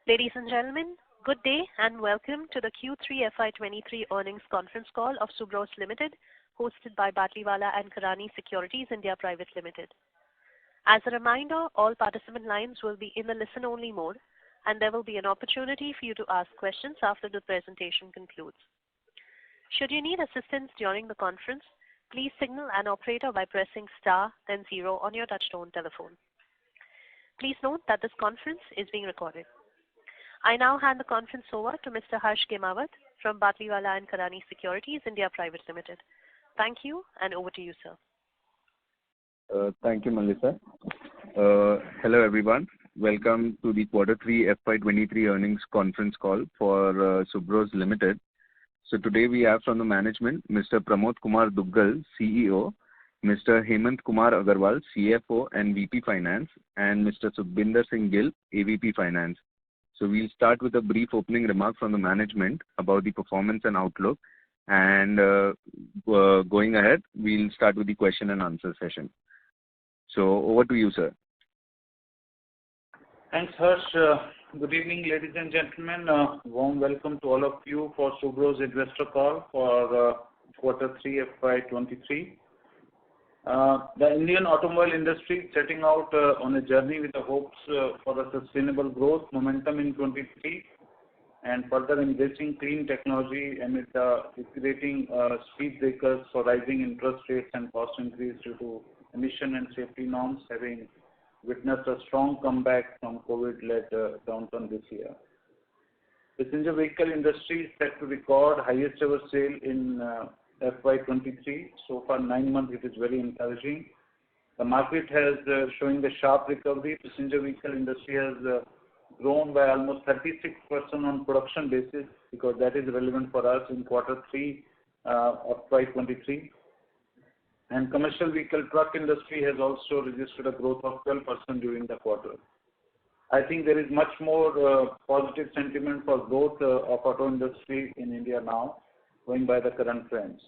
Ladies and gentlemen, good day and welcome to the Q3 FY23 earnings conference call of Subros Limited, hosted by Batlivala and Karani Securities India Private Limited. As a reminder, all participant lines will be in the listen-only mode, and there will be an opportunity for you to ask questions after the presentation concludes. Should you need assistance during the conference, please signal an operator by pressing star then 0 on your touchtone telephone. Please note that this conference is being recorded. I now hand the conference over to Mr. Harsh Gemawat from Batlivala and Karani Securities India Private Limited. Thank you, and over to you, sir. Thank you, Melissa. Hello, everyone. Welcome to the Q3 FY23 earnings conference call for Subros Limited. So today we have from the management, Mr. Pramod Kumar Duggal, CEO, Mr. Hemant Kumar Agarwal, CFO and VP Finance, and Mr. Sukhbinder Singh Gill, AVP Finance. So we'll start with a brief opening remark from the management about the performance and outlook. And going ahead, we'll start with the question and answer session. So over to you, sir. Thanks, Harsh. Good evening, ladies and gentlemen. Warm welcome to all of you for Subros investor call for Q3 FY23. The Indian automobile industry is setting out on a journey with the hopes for a sustainable growth momentum in 23 and further embracing clean technology amid the escalating speed breakers for rising interest rates and cost increase due to emission and safety norms, having witnessed a strong comeback from COVID-led downturn this year. Passenger vehicle industry is set to record highest ever sale in FY23. So far 9 months it is very encouraging. The market has showing a sharp recovery. Passenger vehicle industry has grown by almost 36% on production basis, because that is relevant for us in Q3 of FY23. And commercial vehicle truck industry has also registered a growth of 12% during the quarter. I think there is much more positive sentiment for growth of auto industry in India now, going by the current trends.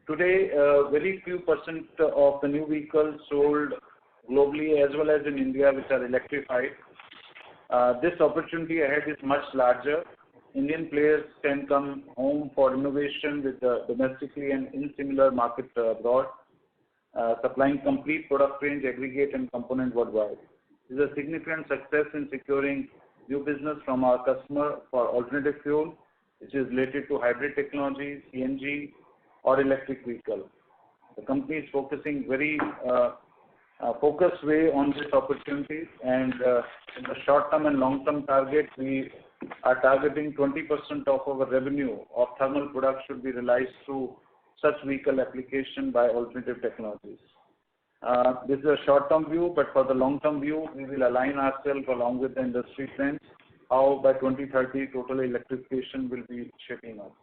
Today, very few percent of the new vehicles sold globally as well as in India which are electrified. This opportunity ahead is much larger. Indian players can come home for innovation with domestically and in similar market abroad, supplying complete product range, aggregate and component worldwide. This is a significant success in securing new business from our customer for alternative fuel, which is related to hybrid technology, CNG or electric vehicle. The company is focusing very focused way on this opportunity, and in the short term and long term target, we are targeting 20% of our revenue of thermal products should be realized through such vehicle application by alternative technologies. This is a short term view, but for the long term view, we will align ourselves along with the industry trends, how by 2030 total electrification will be shaping up.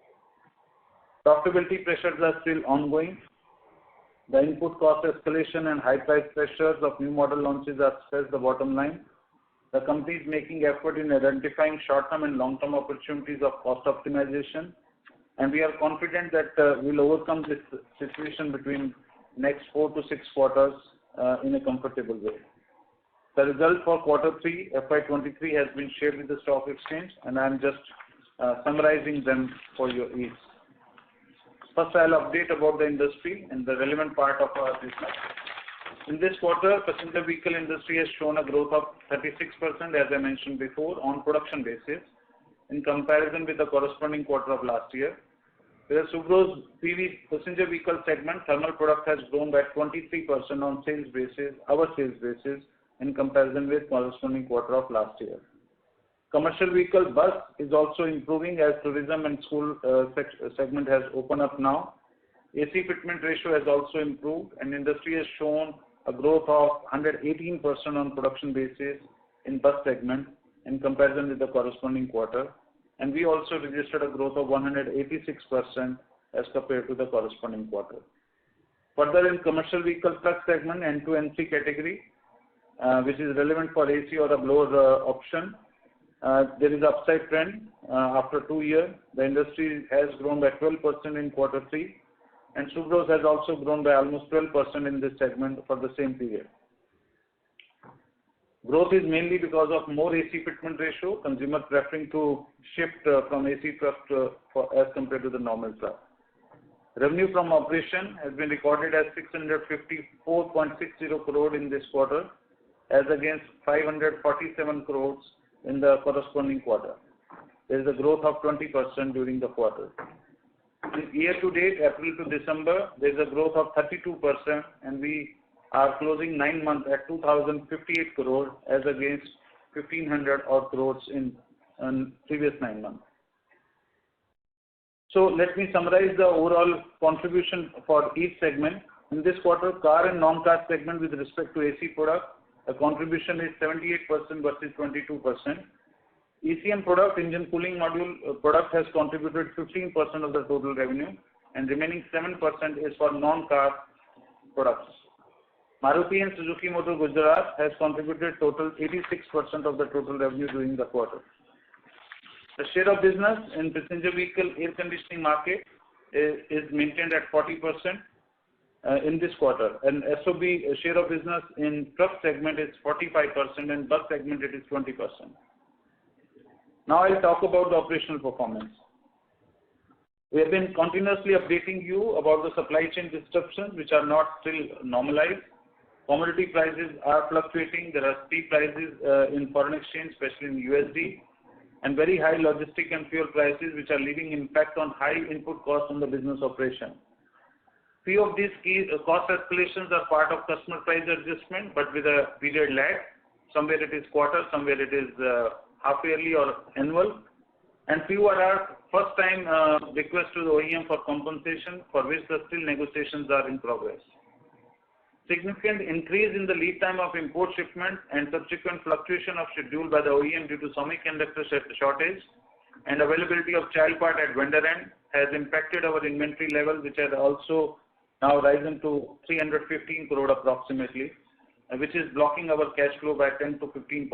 Profitability pressures are still ongoing. The input cost escalation and high price pressures of new model launches have stressed the bottom line. The company is making effort in identifying short-term and long-term opportunities of cost optimization, and we are confident that we'll overcome this situation between next 4 to 6 quarters in a comfortable way. The result for Q3 FY23 has been shared with the stock exchange, and I am just summarizing them for your ease. First, I'll update about the industry and the relevant part of our business. In this quarter, passenger vehicle industry has shown a growth of 36%, as I mentioned before, on production basis in comparison with the corresponding quarter of last year. Whereas Subros PV passenger vehicle segment, thermal product has grown by 23% on sales basis, our sales basis, in comparison with corresponding quarter of last year. Commercial vehicle bus is also improving as tourism and school segment has opened up now. AC fitment ratio has also improved, and industry has shown a growth of 118% on production basis in bus segment in comparison with the corresponding quarter. And we also registered a growth of 186% as compared to the corresponding quarter. Further, in commercial vehicle truck segment, N2, N3 category, which is relevant for AC or a blower option, there is upside trend. After 2 years, the industry has grown by 12% in Q3, and Subros has also grown by almost 12% in this segment for the same period. Growth is mainly because of more AC fitment ratio, consumer preferring to shift from AC truck as compared to the normal truck. Revenue from operation has been recorded as 654.60 crore in this quarter, as against 547 crores in the corresponding quarter. There is a growth of 20% during the quarter. Year to date, April to December, there is a growth of 32%, and we are closing 9 months at 2,058 crore as against 1,500 odd crores in previous 9 months. So let me summarize the overall contribution for each segment. In this quarter, car and non-car segment with respect to AC product, the contribution is 78% versus 22%. ECM product, engine cooling module product, has contributed 15% of the total revenue, and remaining 7% is for non-car products. Maruti and Suzuki Motor Gujarat has contributed total 86% of the total revenue during the quarter. The share of business in passenger vehicle air conditioning market is maintained at 40% in this quarter, and SOB share of business in truck segment is 45%, and bus segment it is 20%. Now I'll talk about the operational performance. We have been continuously updating you about the supply chain disruptions which are not still normalized. Commodity prices are fluctuating. There are steep prices in foreign exchange, especially in USD, and very high logistic and fuel prices which are leaving impact on high input costs on the business operation. Few of these key cost escalations are part of customer price adjustment, but with a period lag. Somewhere it is quarter, somewhere it is half yearly or annual, and few are our first time request to the OEM for compensation, for which the still negotiations are in progress. Significant increase in the lead time of import shipment and subsequent fluctuation of schedule by the OEM due to semiconductor shortage and availability of child part at vendor end has impacted our inventory level, which has also now risen to 315 crore approximately, which is blocking our cash flow by 10 to 15%.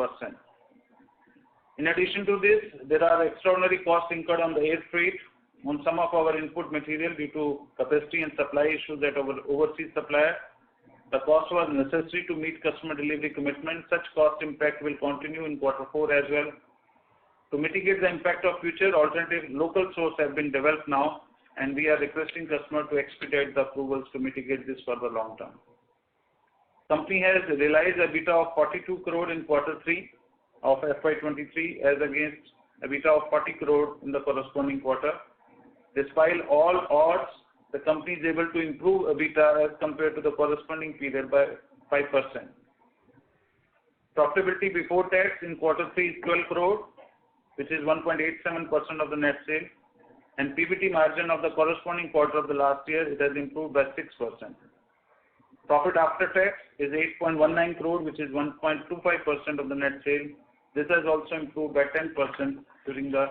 In addition to this, there are extraordinary costs incurred on the air freight on some of our input material due to capacity and supply issues at our overseas supplier. The cost was necessary to meet customer delivery commitment. Such cost impact will continue in Q4 as well. To mitigate the impact of future, alternative local source have been developed now, and we are requesting customer to expedite the approvals to mitigate this for the long term. Company has realized EBITDA of 42 crore in Q3 of FY23 as against EBITDA of 40 crore in the corresponding quarter. Despite all odds, the company is able to improve EBITDA as compared to the corresponding period by 5%. Profitability before tax in Q3 is 12 crore, which is 1.87% of the net sale, and PBT margin of the corresponding quarter of the last year, it has improved by 6%. Profit after tax is 8.19 crore, which is 1.25% of the net sale. This has also improved by 10% during the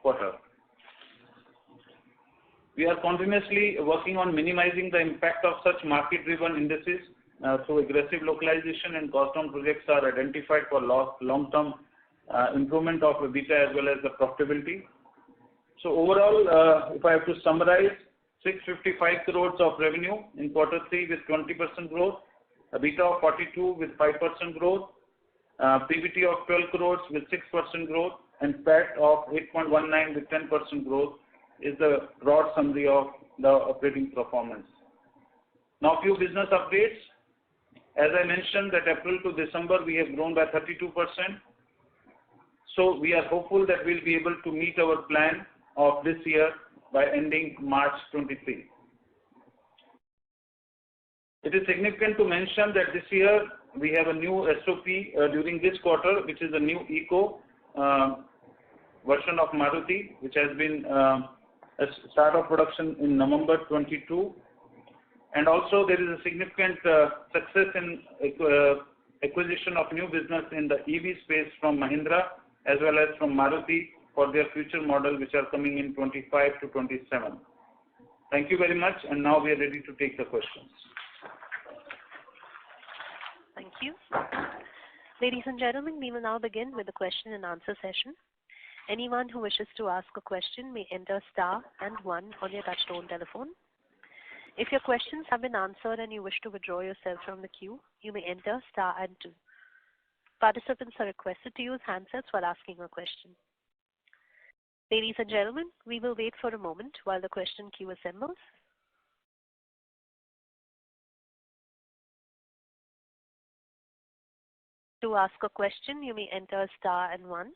quarter. We are continuously working on minimizing the impact of such market-driven indices through aggressive localization, and cost-down projects are identified for long-term improvement of EBITDA as well as the profitability. So overall, if I have to summarize, 655 crores of revenue in Q3 with 20% growth, EBITDA of 42 with 5% growth, PBT of 12 crores with 6% growth, and PAT of 8.19 with 10% growth is the broad summary of the operating performance. Now, few business updates. As I mentioned, that April to December we have grown by 32%. So we are hopeful that we'll be able to meet our plan of this year by ending March 23. It is significant to mention that this year we have a new SOP during this quarter, which is a new Eco version of Maruti, which has been a start of production in November 22. And also there is a significant success in acquisition of new business in the EV space from Mahindra as well as from Maruti for their future model, which are coming in 25 to 27. Thank you very much, and now we are ready to take the questions. Thank you. Ladies and gentlemen, we will now begin with the question and answer session. Anyone who wishes to ask a question may enter star and 1 on your touchtone telephone. If your questions have been answered and you wish to withdraw yourself from the queue, you may enter star and 2. Participants are requested to use handsets while asking a question. Ladies and gentlemen, we will wait for a moment while the question queue assembles. To ask a question, you may enter star and 1.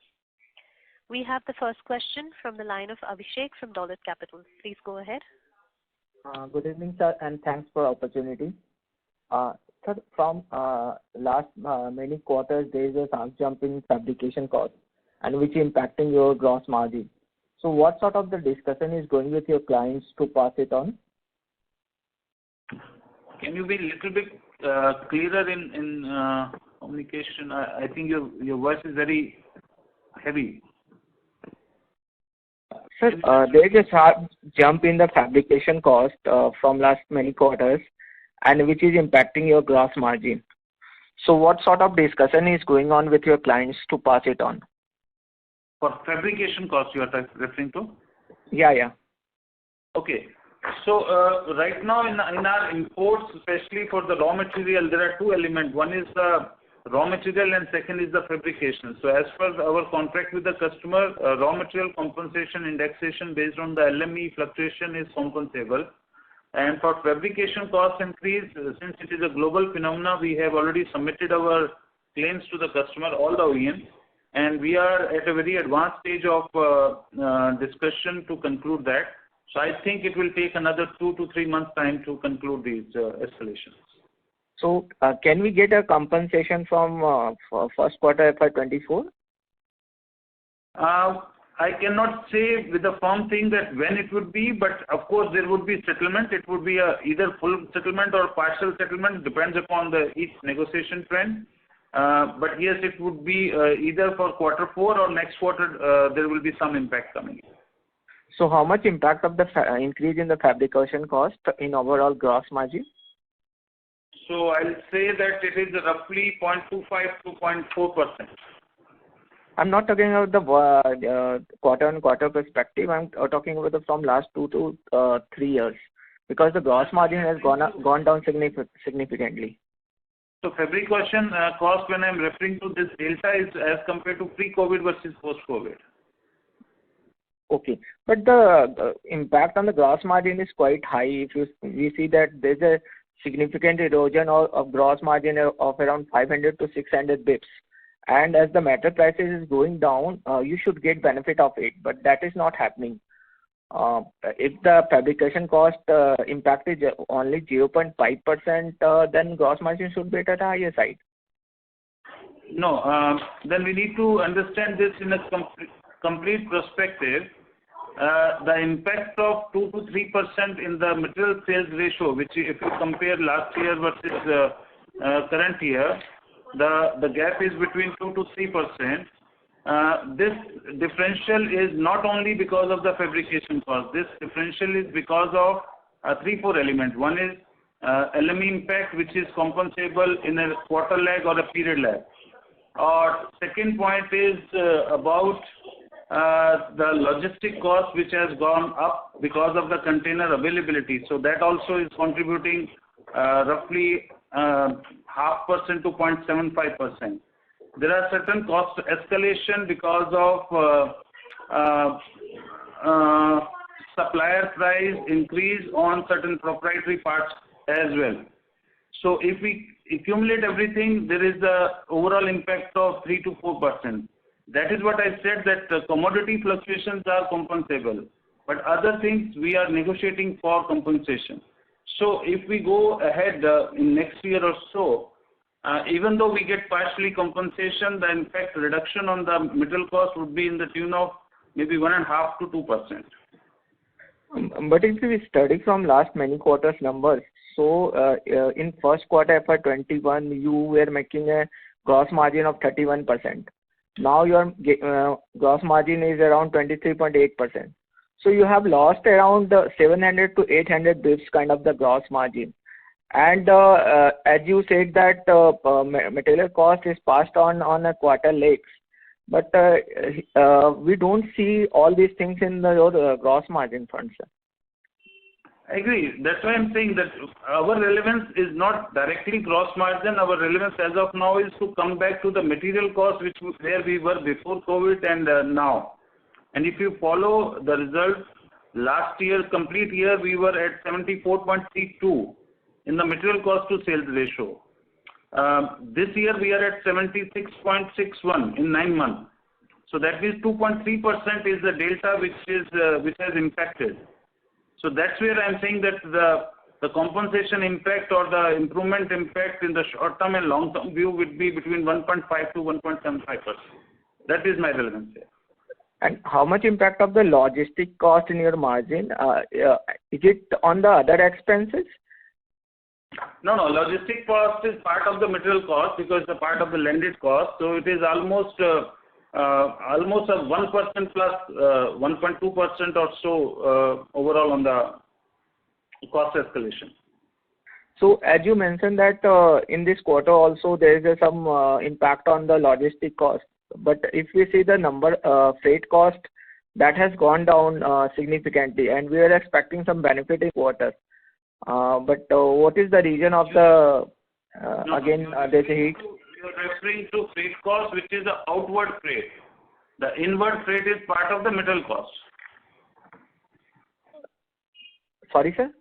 We have the first question from the line of Abhishek from Dolat Capital. Please go ahead. Good evening, sir, and thanks for the opportunity. Sir, from last many quarters, there is a sharp jump in fabrication cost, and which is impacting your gross margin. So what sort of the discussion is going with your clients to pass it on? Can you be a little bit clearer in communication? I think your voice is very heavy. Sir, there is a sharp jump in the fabrication cost from last many quarters, and which is impacting your gross margin. So what sort of discussion is going on with your clients to pass it on? For fabrication cost you are referring to? Yeah. Okay. So right now in our imports, especially for the raw material, there are two elements. One is the raw material and second is the fabrication. So as per our contract with the customer, raw material compensation indexation based on the LME fluctuation is compensable. And for fabrication cost increase, since it is a global phenomena, we have already submitted our claims to the customer, all the OEMs, and we are at a very advanced stage of discussion to conclude that. So I think it will take another 2 to 3 months time to conclude these escalations. So can we get a compensation from first quarter FY24? I cannot say with a firm thing that when it would be, but of course there would be settlement. It would be either full settlement or partial settlement, depends upon each negotiation trend. But yes, it would be either for quarter 4 or next quarter there will be some impact coming in. So how much impact of the increase in the fabrication cost in overall gross margin? So I'll say that it is roughly 0.25 to 0.4%. I'm not talking about the quarter-on-quarter perspective. I'm talking about from last 2 to 3 years, because the gross margin has gone down significantly. So fabrication cost, when I'm referring to this delta, is as compared to pre-COVID versus post-COVID. Okay, but the impact on the gross margin is quite high. We see that there's a significant erosion of gross margin of around 500 to 600 bips. And as the metal prices is going down, you should get benefit of it, but that is not happening. If the fabrication cost impact is only 0.5%, then gross margin should be at a higher side. No, then we need to understand this in a complete perspective. The impact of 2 to 3% in the material sales ratio, which if you compare last year versus current year, the gap is between 2 to 3%. This differential is not only because of the fabrication cost. This differential is because of 3-4 elements. One is LME impact, which is compensable in a quarter lag or a period lag. Or second point is about the logistic cost, which has gone up because of the container availability. So that also is contributing roughly 0.5% to 0.75%. There are certain cost escalation because of supplier price increase on certain proprietary parts as well. So if we accumulate everything, there is the overall impact of 3 to 4%. That is what I said, that commodity fluctuations are compensable, but other things we are negotiating for compensation. So if we go ahead in next year or so, even though we get partially compensation, the in fact reduction on the material cost would be in the tune of maybe 1.5 to 2%. But if we study from last many quarters numbers, so in first quarter FY21, you were making a gross margin of 31%. Now your gross margin is around 23.8%. So you have lost around 700 to 800 bips kind of the gross margin. And as you said that material cost is passed on a quarter lags. But we don't see all these things in your gross margin front, sir. I agree. That's why I'm saying that our relevance is not directly gross margin. Our relevance as of now is to come back to the material cost where we were before COVID and now. And if you follow the results, last year, complete year, we were at 74.32 in the material cost to sales ratio. This year we are at 76.61 in 9 months. So that means 2.3% is the delta which has impacted. So that's where I'm saying that the compensation impact or the improvement impact in the short term and long term view would be between 1.5 to 1.75%. That is my relevance here. And how much impact of the logistic cost in your margin? Is it on the other expenses? No, logistic cost is part of the material cost because it's a part of the landed cost. So it is almost a 1% plus 1.2% or so overall on the cost escalation. So as you mentioned that in this quarter also there is some impact on the logistic cost. But if we see the number freight cost, that has gone down significantly, and we are expecting some benefit in quarter. But what is the reason of the there's a heat? You're referring to freight cost, which is the outward freight. The inward freight is part of the material cost. Sorry, sir?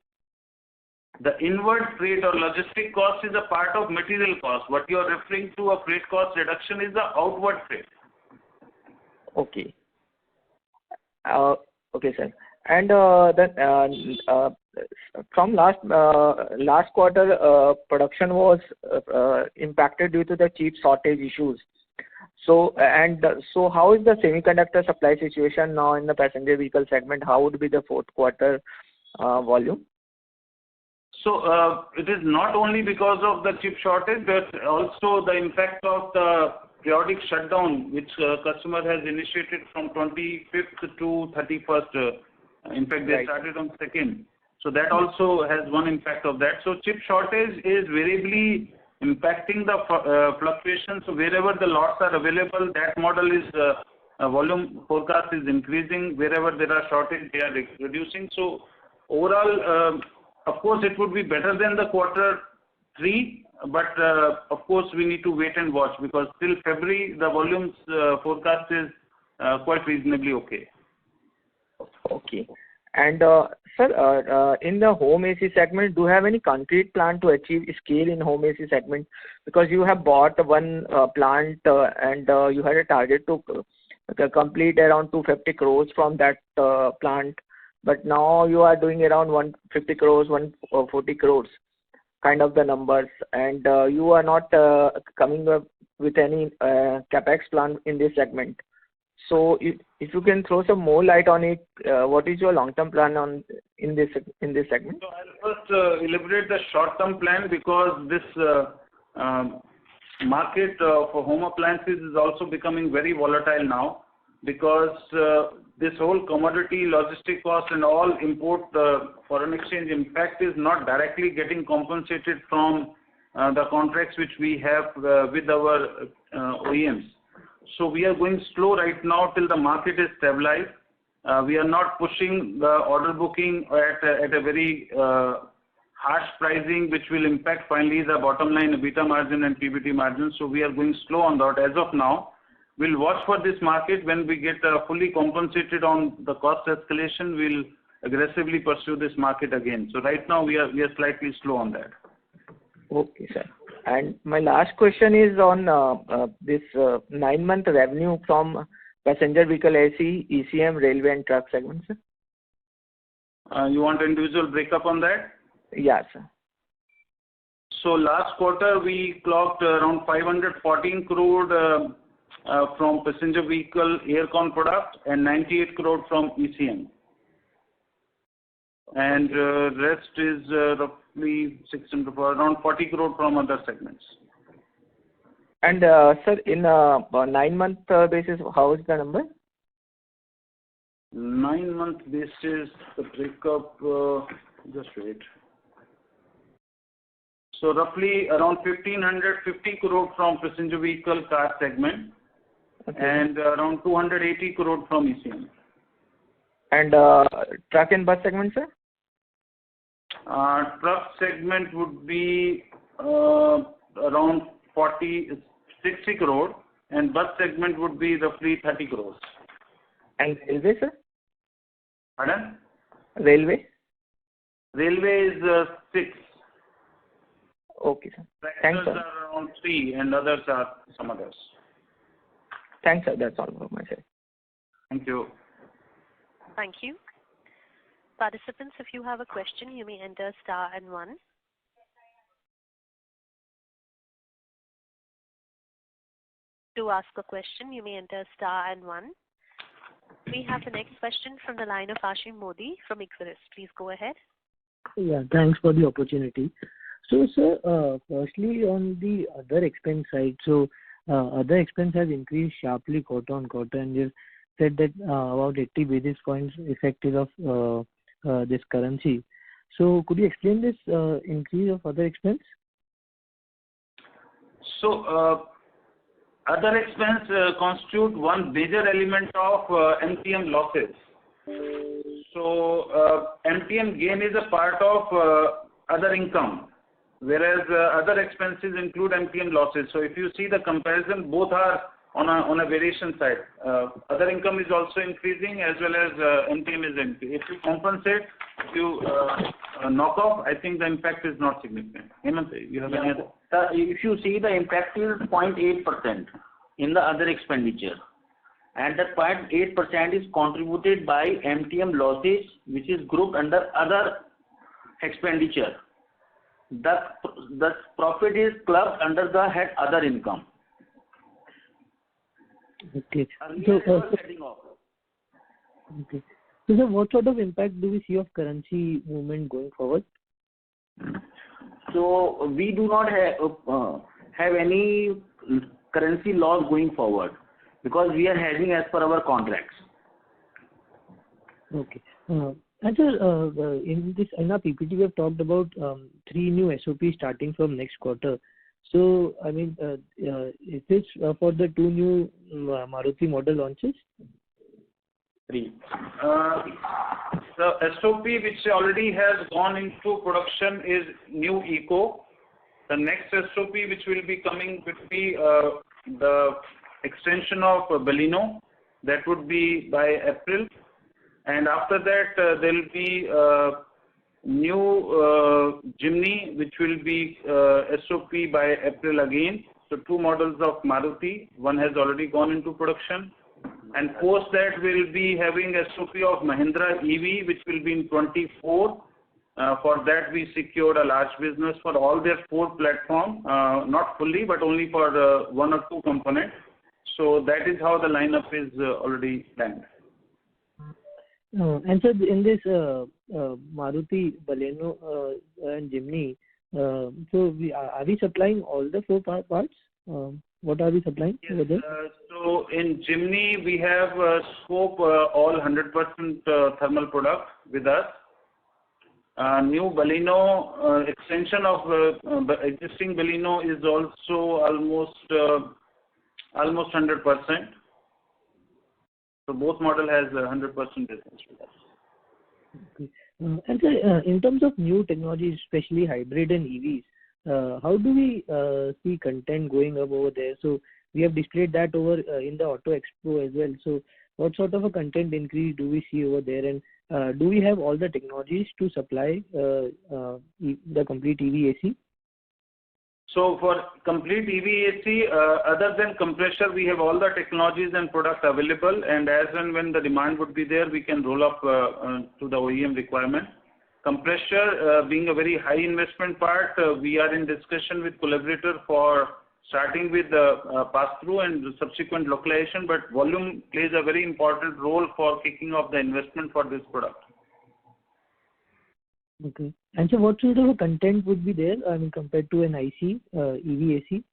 The inward freight or logistic cost is a part of material cost. What you are referring to a freight cost reduction is the outward freight. Okay. Okay, sir. And then from last quarter, production was impacted due to the chip shortage issues. So how is the semiconductor supply situation now in the passenger vehicle segment? How would be the fourth quarter volume? So it is not only because of the chip shortage, but also the impact of the periodic shutdown, which customer has initiated from 25th to 31st. In fact, they started on 2nd. So that also has one impact of that. So chip shortage is variably impacting the fluctuations. So wherever the lots are available, that model is volume forecast is increasing. Wherever there are shortage, they are reducing. So overall, of course, it would be better than the quarter 3, but of course we need to wait and watch because till February the volumes forecast is quite reasonably okay. Okay. And sir, in the home AC segment, do you have any concrete plan to achieve scale in home AC segment? Because you have bought one plant and you had a target to complete around 250 crores from that plant. But now you are doing around 150 crores, 140 crores, kind of the numbers, and you are not coming up with any capex plan in this segment. So if you can throw some more light on it, what is your long-term plan in this segment? So I'll first elaborate the short-term plan because this market for home appliances is also becoming very volatile now because this whole commodity, logistic cost and all import foreign exchange impact is not directly getting compensated from the contracts which we have with our OEMs. So we are going slow right now till the market is stabilized. We are not pushing the order booking at a very harsh pricing which will impact finally the bottom line EBITDA margin and PBT margin. So we are going slow on that as of now. We'll watch for this market. When we get fully compensated on the cost escalation, we'll aggressively pursue this market again. So right now we are slightly slow on that. Okay, sir. And my last question is on this 9-month revenue from passenger vehicle AC, ECM, railway and truck segments, sir? You want individual breakup on that? Yeah, sir. So last quarter we clocked around 514 crore from passenger vehicle aircon product and 98 crore from ECM. And rest is roughly 600, around 40 crore from other segments. And sir, in 9-month basis, how is the number? 9-month basis, the breakup, just wait. So roughly around 1550 crore from passenger vehicle car segment. Okay. And around 280 crore from ECM. And truck and bus segment, sir? Truck segment would be around 60 crore, and bus segment would be roughly 30 crores. And railway, sir? Pardon? Railway? Railway is 6. Okay, sir. Thanks, Tractors sir. are around 3, and others are some others. Thanks, sir. That's all from my side. Thank you. Thank you. Participants, if you have a question, you may enter star and 1. To ask a question, you may enter star and 1. We have the next question from the line of Ashim Modi from Equirus. Please go ahead. Yeah, thanks for the opportunity. So, sir, firstly, on the other expense side, other expense has increased sharply quarter on quarter, and you said that about 80 basis points effective of this currency. So, could you explain this increase of other expense? So, other expense constitute one major element of MTM losses. So, MTM gain is a part of other income, whereas other expenses include MTM losses. So, if you see the comparison, both are on a variation side. Other income is also increasing as well as MTM is increasing. If you compensate, if you knock off, I think the impact is not significant. Hemant, you have any other? If you see, the impact is 0.8% in the other expenditure, and that 0.8% is contributed by MTM losses, which is grouped under other expenditure. The profit is clubbed under the head other income. Okay. So, okay. So, sir, what sort of impact do we see of currency movement going forward? So we do not have any currency loss going forward because we are hedging as per our contracts. Okay. And sir, in our PPT we have talked about 3 new SOPs starting from next quarter. So, I mean, is this for the 2 new Maruti model launches? 3. The SOP which already has gone into production is new Eco. The next SOP which will be coming would be the extension of Baleno. That would be by April. And after that, there will be new Jimny, which will be SOP by April again. So 2 models of Maruti. One has already gone into production. And post that, we will be having SOP of Mahindra EV, which will be in 24. For that, we secured a large business for all their 4 platforms, not fully, but only for 1 or 2 components. So that is how the lineup is already planned. And sir, in this Maruti Baleno and Jimny, so are we supplying all the 4 parts? What are we supplying over there? So in Jimny, we have scope all 100% thermal product with us. New Baleno extension of existing Baleno is also almost 100%. So both model has 100% business with us. Okay. And sir, in terms of new technologies, especially hybrid and EVs, how do we see content going up over there? So we have displayed that over in the Auto Expo as well. So what sort of a content increase do we see over there? And do we have all the technologies to supply the complete EV AC? So for complete EV AC, other than compressor, we have all the technologies and product available. And as and when the demand would be there, we can roll up to the OEM requirement. Compressor being a very high investment part, we are in discussion with collaborator for starting with the pass-through and the subsequent localization, but volume plays a very important role for kicking off the investment for this product. Okay. And so what sort of a content would be there, I mean, compared to an IC, EV AC?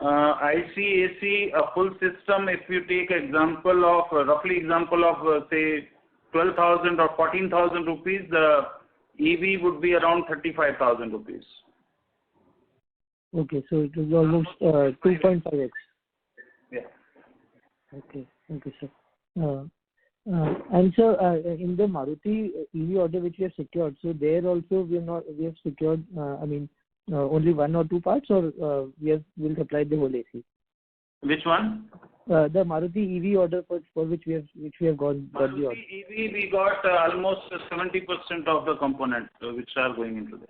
IC AC, a full system, if you take example of, roughly example of, say, 12,000 or 14,000 rupees, the EV would be around 35,000 rupees. Okay, so it is almost 2.5x. Yeah. Okay, sir. And so, in the Maruti EV order which we have secured, so there also we have secured, only one or two parts, or we'll supply the whole AC? Which one? The Maruti EV order for which we have got the order. Maruti EV, we got almost 70% of the components which are going into this.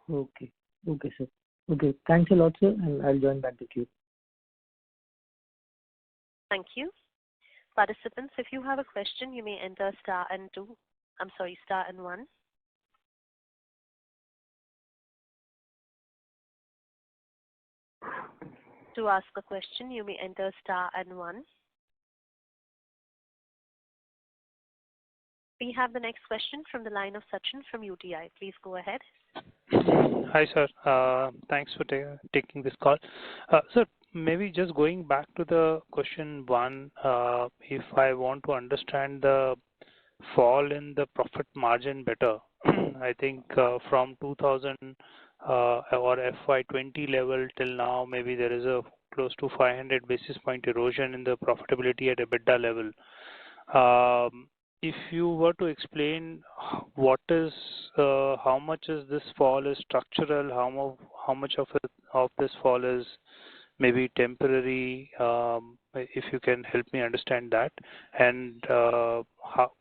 Okay. Okay, sir. Okay. Thanks a lot, sir, and I'll join back the queue. Thank you. Participants, if you have a question, you may enter star and one. To ask a question, you may enter star and one. We have the next question from the line of Sachin from UTI. Please go ahead. Hi, sir. Thanks for taking this call. Sir, maybe just going back to the question one, if I want to understand the fall in the profit margin better, I think from 2000 or FY20 level till now, maybe there is a close to 500 basis point erosion in the profitability at EBITDA level. If you were to explain what is, how much is this fall is structural, how much of this fall is maybe temporary, if you can help me understand that, and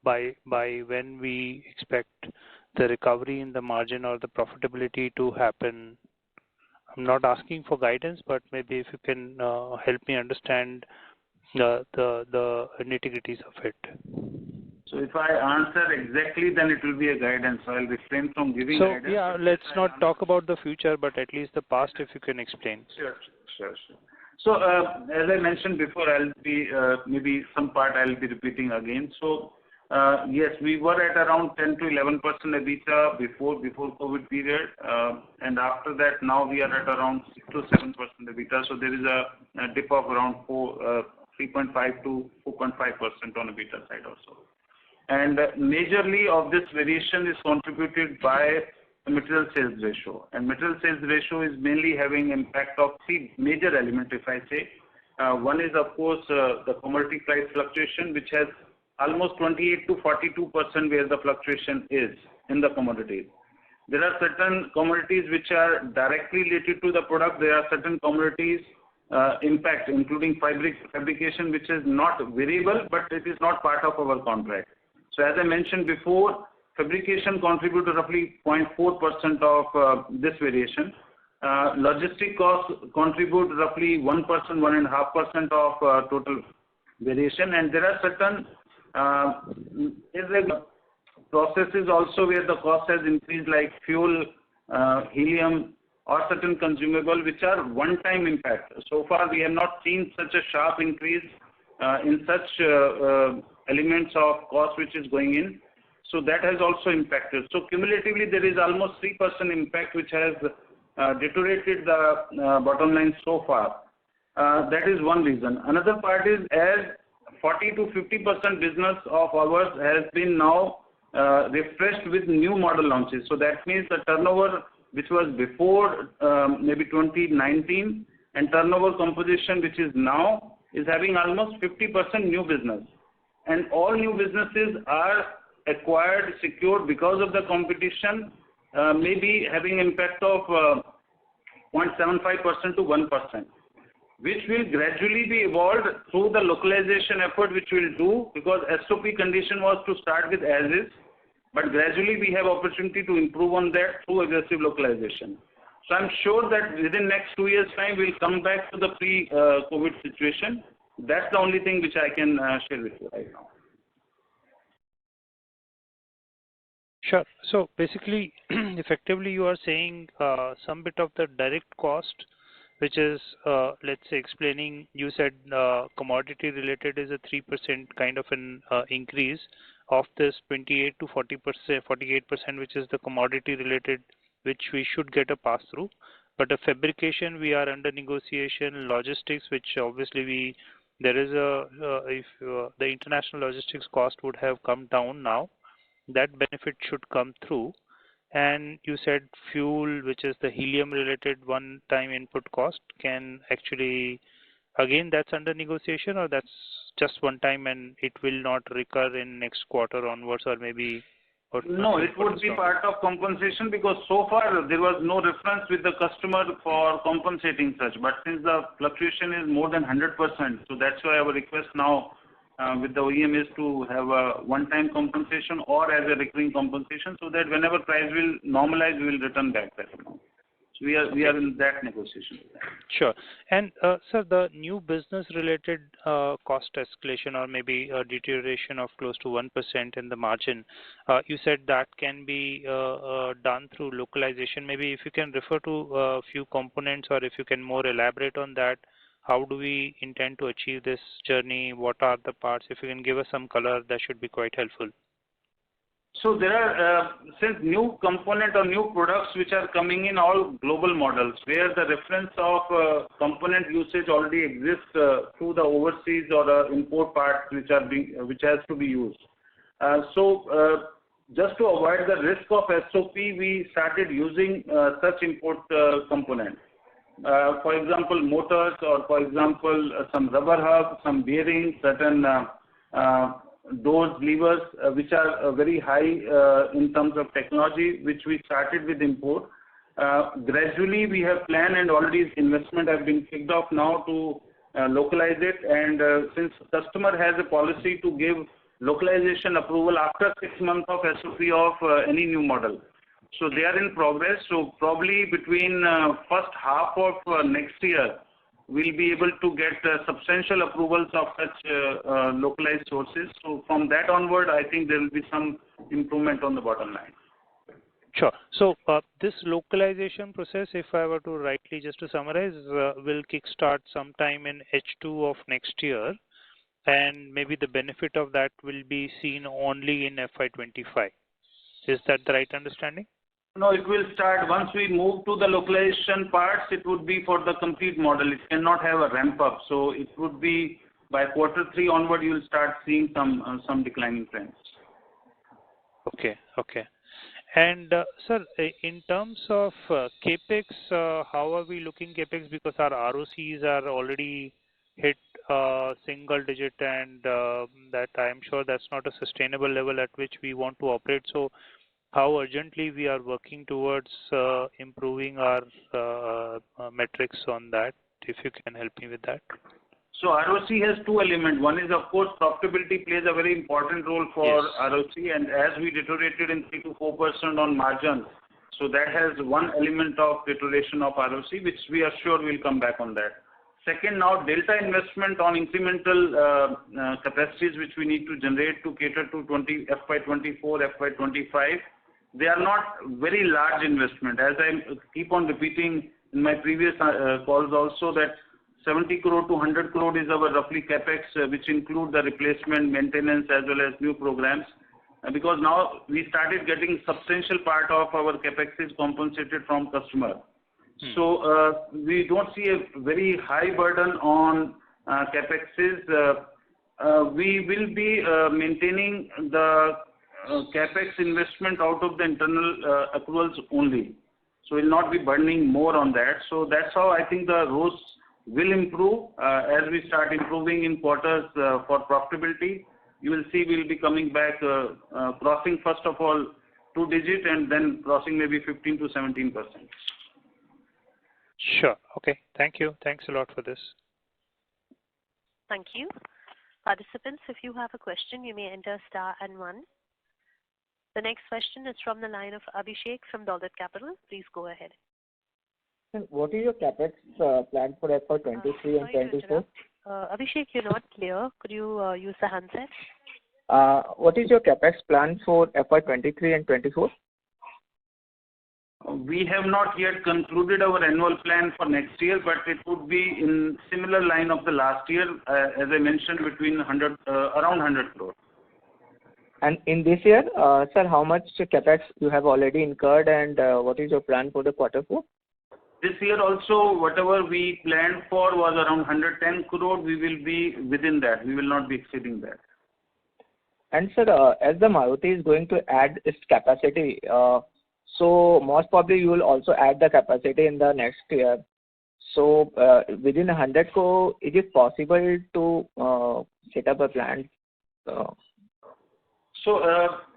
by when we expect the recovery in the margin or the profitability to happen. I'm not asking for guidance, but maybe if you can help me understand the nitty-gritties of it. So if I answer exactly, then it will be a guidance. So I'll refrain from giving guidance. So yeah, let's not talk about the future, but at least the past, if you can explain. Sure. So as I mentioned before, I'll be maybe some part I'll be repeating again. So yes, we were at around 10 to 11% EBITDA before COVID period, and after that now we are at around 6 to 7% EBITDA. So there is a dip of around 3.5 to 4.5% on EBITDA side also. And majorly of this variation is contributed by the material sales ratio. And material sales ratio is mainly having impact of three major elements, if I say. One is, of course, the commodity price fluctuation, which has almost 28 to 42% where the fluctuation is in the commodities. There are certain commodities which are directly related to the product. There are certain commodities impact, including fabrication, which is not variable, but it is not part of our contract. So as I mentioned before, fabrication contributes roughly 0.4% of this variation. Logistic costs contribute roughly 1%, 1.5% of total variation. And there are certain irregular processes also where the cost has increased, like fuel, helium, or certain consumable, which are one-time impact. So far, we have not seen such a sharp increase in such elements of cost which is going in. So that has also impacted. So cumulatively, there is almost 3% impact which has deteriorated the bottom line so far. That is one reason. Another part is, as 40 to 50% business of ours has been now refreshed with new model launches. So that means the turnover which was before maybe 2019 and turnover composition which is now is having almost 50% new business. And all new businesses are acquired, secured because of the competition, maybe having impact of 0.75% to 1%, which will gradually be evolved through the localization effort which we'll do, because SOP condition was to start with as is, but gradually we have opportunity to improve on that through aggressive localization. So I'm sure that within next 2 years' time, we'll come back to the pre-COVID situation. That's the only thing which I can share with you right now. Sure. So basically, effectively, you are saying some bit of the direct cost, which is, let's say, explaining, you said commodity related is a 3% kind of an increase of this 28 to 40%, 48%, which is the commodity related, which we should get a pass through. But the fabrication, we are under negotiation, logistics, which obviously there is if the international logistics cost would have come down now, that benefit should come through. And you said fuel, which is the helium related one-time input cost, can actually again that's under negotiation, or that's just one time and it will not recur in next quarter onwards, or maybe? Or no, it would be part of compensation, because so far there was no reference with the customer for compensating such. But since the fluctuation is more than 100%, so that's why our request now with the OEM is to have a one-time compensation or as a recurring compensation, so that whenever price will normalize, we will return back that amount. So we are in that negotiation. Sure. And sir, the new business related cost escalation or maybe a deterioration of close to 1% in the margin, you said that can be done through localization. Maybe if you can refer to a few components, or if you can more elaborate on that, how do we intend to achieve this journey? What are the parts? If you can give us some color, that should be quite helpful. So there are, since new component or new products which are coming in all global models, where the reference of component usage already exists through the overseas or the import parts which has to be used. Just to avoid the risk of SOP, we started using such import components. For example, motors, or for example, some rubber hubs, some bearings, certain doors, levers, which are very high in terms of technology, which we started with import. Gradually, we have planned, and already investment have been kicked off now to localize it. And since customer has a policy to give localization approval after 6 months of SOP of any new model. So they are in progress. So probably between first half of next year, we'll be able to get substantial approvals of such localized sources. So from that onward, I think there will be some improvement on the bottom line. Sure. So this localization process, if I were to rightly just to summarize, will kickstart sometime in H2 of next year, and maybe the benefit of that will be seen only in FY25. Is that the right understanding? No, it will start once we move to the localization parts. It would be for the complete model. It cannot have a ramp up. So it would be by Q3 onward, you will start seeing some declining trends. Okay. Okay. And sir, in terms of capex, how are we looking capex? Because our ROCs are already hit single digit, and that I am sure that's not a sustainable level at which we want to operate. So how urgently we are working towards improving our metrics on that, if you can help me with that. So ROC has two elements. One is, of course, profitability plays a very important role for Yes. ROC, and as we deteriorated in 3 to 4% on margins, so that has one element of deterioration of ROC, which we are sure will come back on that. Second, now delta investment on incremental capacities which we need to generate to cater to FY24, FY25. They are not very large investment. As I keep on repeating in my previous calls also, that 70 crore to 100 crore is our roughly capex, which include the replacement, maintenance, as well as new programs. Because now we started getting substantial part of our capex is compensated from customer. So we don't see a very high burden on capexes. We will be maintaining the capex investment out of the internal accruals only. So we'll not be burning more on that. So that's how I think the ROS will improve as we start improving in quarters for profitability. You will see we'll be coming back, crossing first of all 2 digit, and then crossing maybe 15 to 17%. Sure. Okay. Thank you. Thanks a lot for this. Thank you. Participants, if you have a question, you may enter star and 1. The next question is from the line of Abhishek from Dolat Capital. Please go ahead. What is your capex plan for FY23 and 24? Abhishek, you're not clear. Could you use the handset? What is your capex plan for FY23 and 24? We have not yet concluded our annual plan for next year, but it would be in similar line of the last year, as I mentioned, between around 100 crore. And in this year, sir, how much capex you have already incurred, and what is your plan for the Q4? This year also, whatever we planned for was around 110 crore. We will be within that. We will not be exceeding that. And sir, as the Maruti is going to add its capacity, so most probably you will also add the capacity in the next year. So within 100 crore, is it possible to set up a plant? So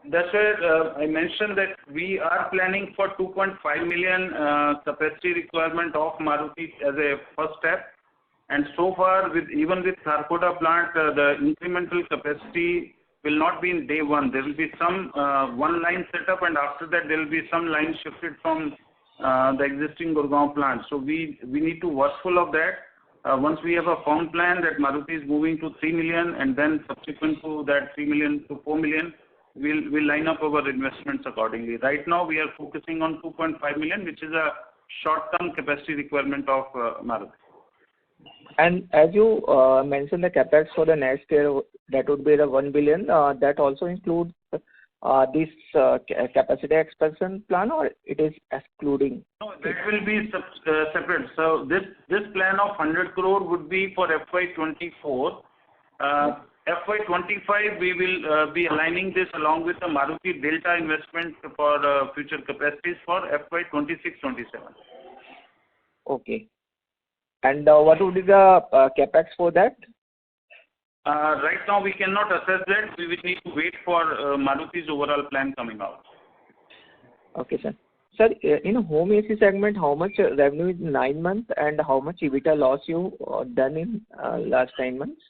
that's where I mentioned that we are planning for 2.5 million capacity requirement of Maruti as a first step. And so far, even with Kharkhoda plant, the incremental capacity will not be in day one. There will be some one line setup, and after that there will be some lines shifted from the existing Gurgaon plant. So we need to watchful of that. Once we have a firm plan that Maruti is moving to 3 million, and then subsequent to that 3 million to 4 million, we'll line up our investments accordingly. Right now we are focusing on 2.5 million, which is a short-term capacity requirement of Maruti. And as you mentioned the capex for the next year, that would be the 1 billion. That also includes this capacity expansion plan, or it is excluding? No, that will be separate. So this plan of 100 crore would be for FY24. FY25 we will be aligning this along with the Maruti Delta investment for future capacities for FY26-27. Okay. And what would be the capex for that? Right now we cannot assess that. We will need to wait for Maruti's overall plan coming out. Okay, sir. Sir, in home AC segment, how much revenue in 9 months and how much EBITDA loss you done in last 9 months?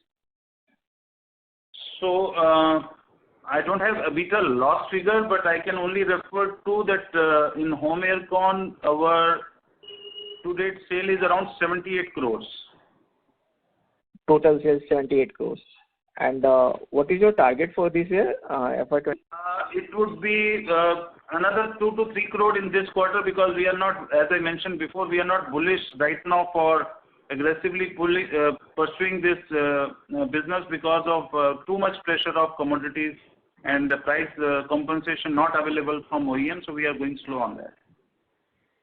So I don't have EBITDA loss figure, but I can only refer to that in home aircon our to-date sale is around 78 crores. Total sales 78 crores. And what is your target for this year, FY20? It would be another 2 to 3 crore in this quarter, because we are not, as I mentioned before, we are not bullish right now for aggressively pursuing this business because of too much pressure of commodities and the price compensation not available from OEM, so we are going slow on that.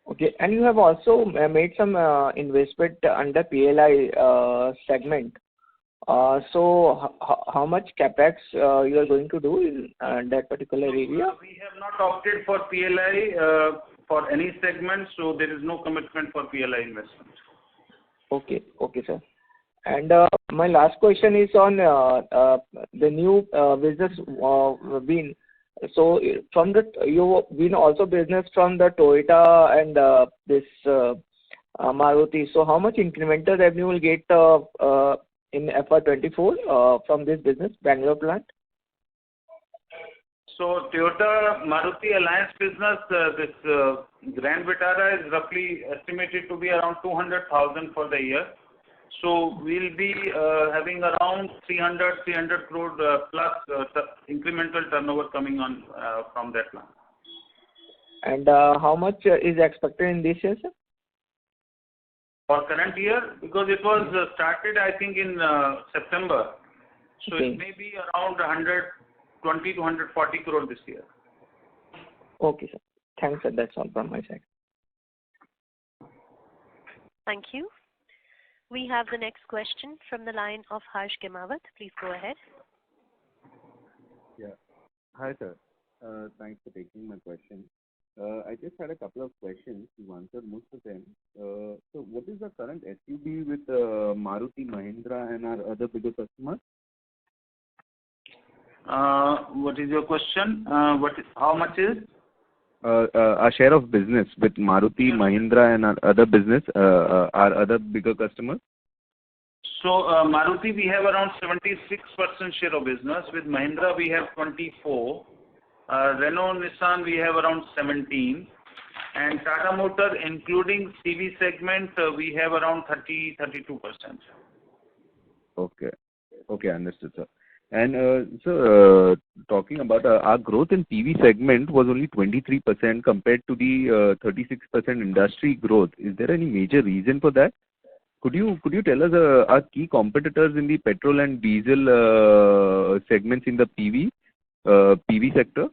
Okay, and you have also made some investment under PLI segment. So how much capex you are going to do in that particular area? We have not opted for PLI for any segment, so there is no commitment for PLI investment. Okay, okay, sir. And my last question is on the new business win. So from the you win also business from the Toyota and this Maruti. So how much incremental revenue will get in FY24 from this business, Bangalore plant? So Toyota Maruti Alliance business, this Grand Vitara is roughly estimated to be around 200,000 for the year. So we'll be having around 300 crore plus incremental turnover coming on from that plant. And how much is expected in this year, sir? For current year, because it was started I think in September, so okay. It may be around 120 to 140 crore this year. Okay, sir. Thanks, sir. That's all from my side. Thank you. We have the next question from the line of Harsh Gemawat. Please go ahead. Yeah. Hi, sir. Thanks for taking my question. I just had a couple of questions. You answered most of them. So what is the current SUV with Maruti, Mahindra and our other bigger customers? What is your question? How much is? Our share of business with Maruti, Mahindra and our other business, our other bigger customers? So Maruti we have around 76% share of business. With Mahindra we have 24. Renault Nissan we have around 17. And Tata Motor including CV segment we have around 32%. Okay. Okay, understood, sir. And so talking about our growth in PV segment was only 23% compared to the 36% industry growth. Is there any major reason for that? Could you tell us our key competitors in the petrol and diesel segments in the PV sector,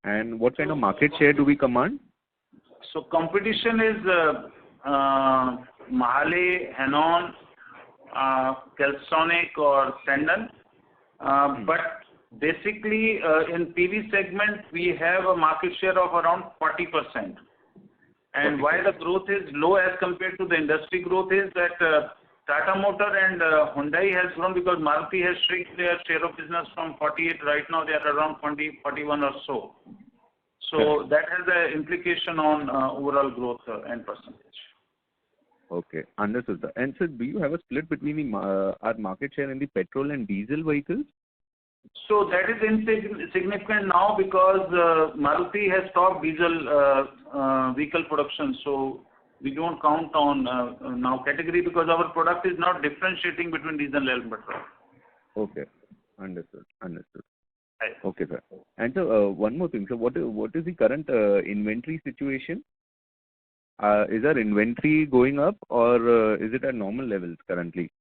and what kind of market share do we command? So competition is Mahle, Henon, Kelsonic or Sandon. But basically in PV segment we have a market share of around 40%, And why the growth is low as compared to the industry growth is that Tata Motor and Hyundai has grown because Maruti has shrunk their share of business from 48. Right now they are around 20, 41 or so. So that has an implication on overall growth and percentage. Okay, understood, sir. And sir, do you have a split between our market share in the petrol and diesel vehicles? So that is insignificant now because Maruti has stopped diesel vehicle production. So we don't count on now category because our product is not differentiating between diesel and petrol. Okay, understood. Right. Okay, sir. And so one more thing. So what is the current inventory situation? Is our inventory going up or is it at normal levels currently?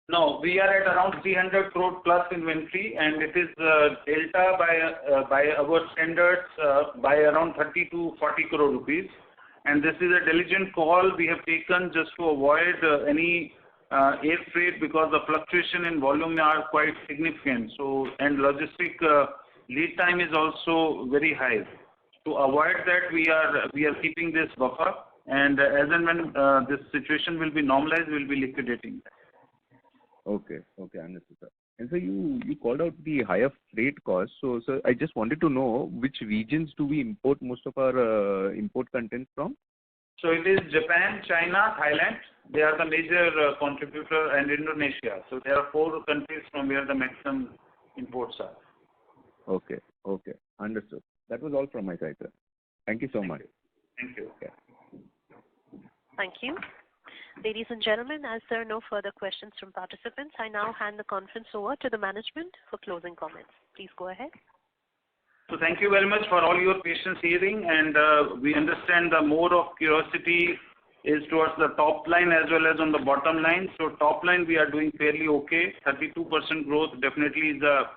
No, we are at around 300 crore plus inventory, and it is delta by our standards by around 30 to 40 crore rupees. And this is a diligent call we have taken just to avoid any air freight because the fluctuation in volume are quite significant. So, and logistic lead time is also very high. To avoid that, we are keeping this buffer, and as and when this situation will be normalized, we will be liquidating that. Okay, understood, sir. And so you called out the higher freight costs. So, sir, I just wanted to know which regions do we import most of our import content from? So it is Japan, China, Thailand. They are the major contributor, and Indonesia. So there are 4 countries from where the maximum imports are. Okay, understood. That was all from my side, sir. Thank you so much. Thank you. Yeah. Thank you. Ladies and gentlemen, as there are no further questions from participants, I now hand the conference over to the management for closing comments. Please go ahead. So thank you very much for all your patience hearing, and we understand the more of curiosity is towards the top line as well as on the bottom line. So top line we are doing fairly okay. 32% growth definitely is a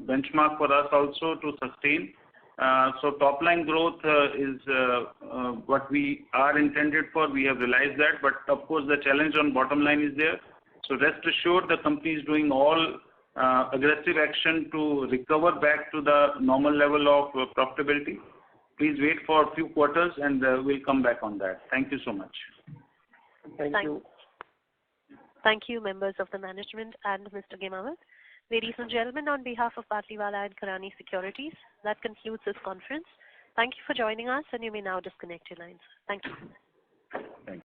benchmark for us also to sustain. So top line growth is what we are intended for. We have realized that, but of course the challenge on bottom line is there. So rest assured the company is doing all aggressive action to recover back to the normal level of profitability. Please wait for a few quarters and we'll come back on that. Thank you so much. Thank you. Thank you, members of the management and Mr. Gemawat. Ladies and gentlemen, on behalf of Batliwala and Karani Securities, that concludes this conference. Thank you for joining us, and you may now disconnect your lines. Thank you. Thank you.